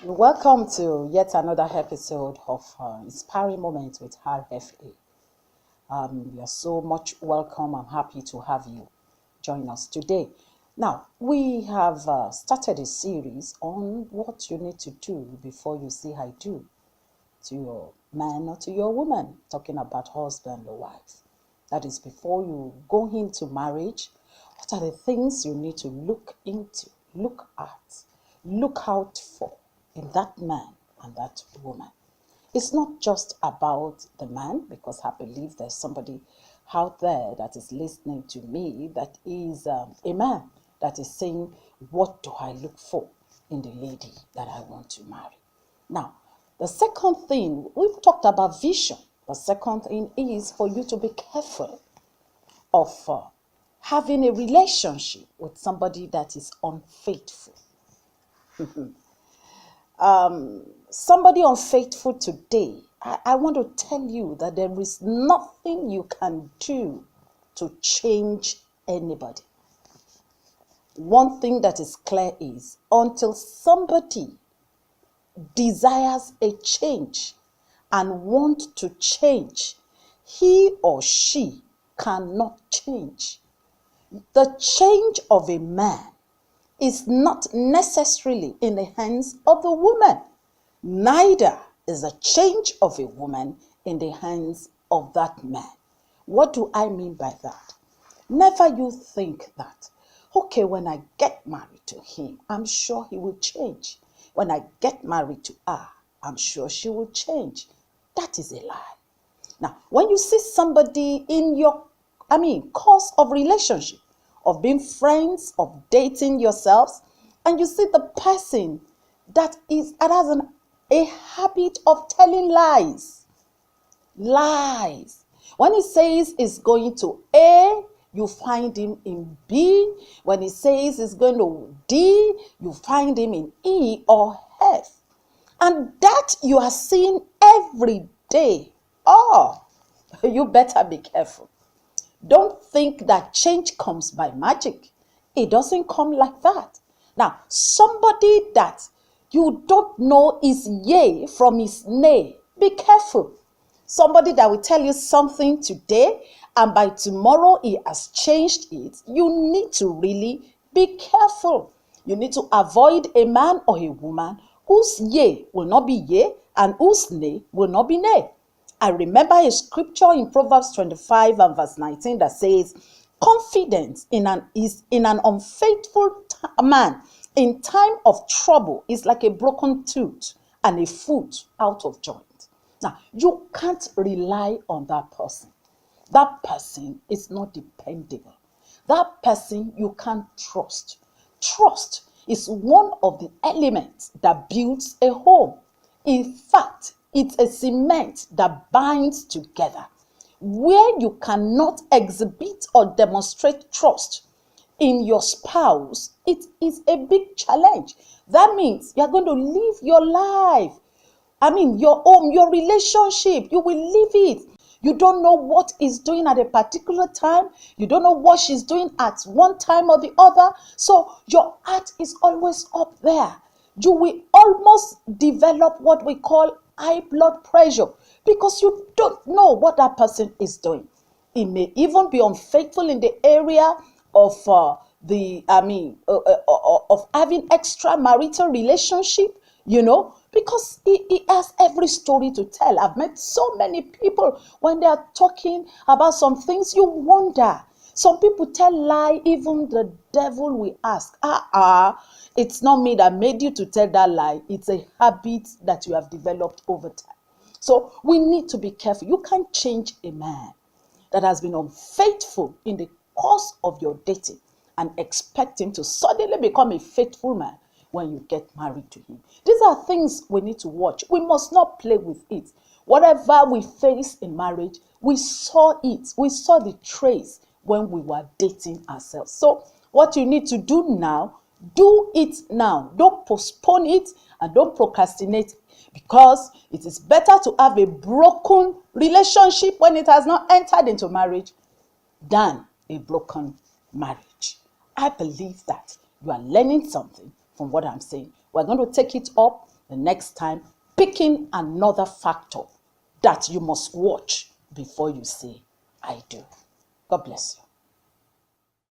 Welcome to yet another episode of Inspiring Moments with RFA. You're so much welcome. I'm happy to have you join us today. Now, we have started a series on what you need to do before you say I do to your man or to your woman, talking about husband or wife. That is, before you go into marriage, what are the things you need to look into, look at, look out for in that man and that woman? It's not just about the man, because I believe there's somebody out there that is listening to me that is a man that is saying, what do I look for in the lady that I want to marry? Now, the second thing, we've talked about vision. The second thing is for you to be careful of having a relationship with somebody that is unfaithful. Somebody unfaithful today, I want to tell you that there is nothing you can do to change anybody. One thing that is clear is until somebody desires a change and want to change, he or she cannot change. The change of a man is not necessarily in the hands of the woman. Neither is the change of a woman in the hands of that man. What do I mean by that? Never you think that, okay, when I get married to him, I'm sure he will change. When I get married to her, I'm sure she will change. That is a lie. Now, when you see somebody in your, course of relationship, of being friends, of dating yourselves, and you see the person that has a habit of telling lies. When he says he's going to A, you find him in B. When he says he's going to D, you find him in E or F. And that you are seeing every day. Oh, you better be careful. Don't think that change comes by magic. It doesn't come like that. Now, somebody that you don't know his yay from his nay, be careful. Somebody that will tell you something today and by tomorrow he has changed it, you need to really be careful. You need to avoid a man or a woman whose yea will not be yea and whose nay will not be nay. I remember a scripture in Proverbs 25 and verse 19 that says, confidence in an unfaithful man in time of trouble is like a broken tooth and a foot out of joint. Now, you can't rely on that person. That person is not dependable. That person you can't trust. Trust is one of the elements that builds a home. In fact, it's a cement that binds together. Where you cannot exhibit or demonstrate trust in your spouse, it is a big challenge. That means you're going to live your life. Your home, your relationship, you will live it. You don't know what he's doing at a particular time. You don't know what she's doing at one time or the other. So your heart is always up there. You will almost develop what we call high blood pressure because you don't know what that person is doing. He may even be unfaithful in the area of of having extramarital relationship, because he has every story to tell. I've met so many people when they are talking about some things, you wonder. Some people tell lie, even the devil will ask, it's not me that made you to tell that lie. It's a habit that you have developed over time. So we need to be careful. You can't change a man that has been unfaithful in the course of your dating and expect him to suddenly become a faithful man when you get married to him. These are things we need to watch. We must not play with it. Whatever we face in marriage, we saw it. We saw the trace when we were dating ourselves. So what you need to do now, do it now. Don't postpone it and don't procrastinate, because it is better to have a broken relationship when it has not entered into marriage than a broken marriage. I believe that you are learning something from what I'm saying. We're going to take it up the next time, picking another factor that you must watch before you say, I do. God bless you.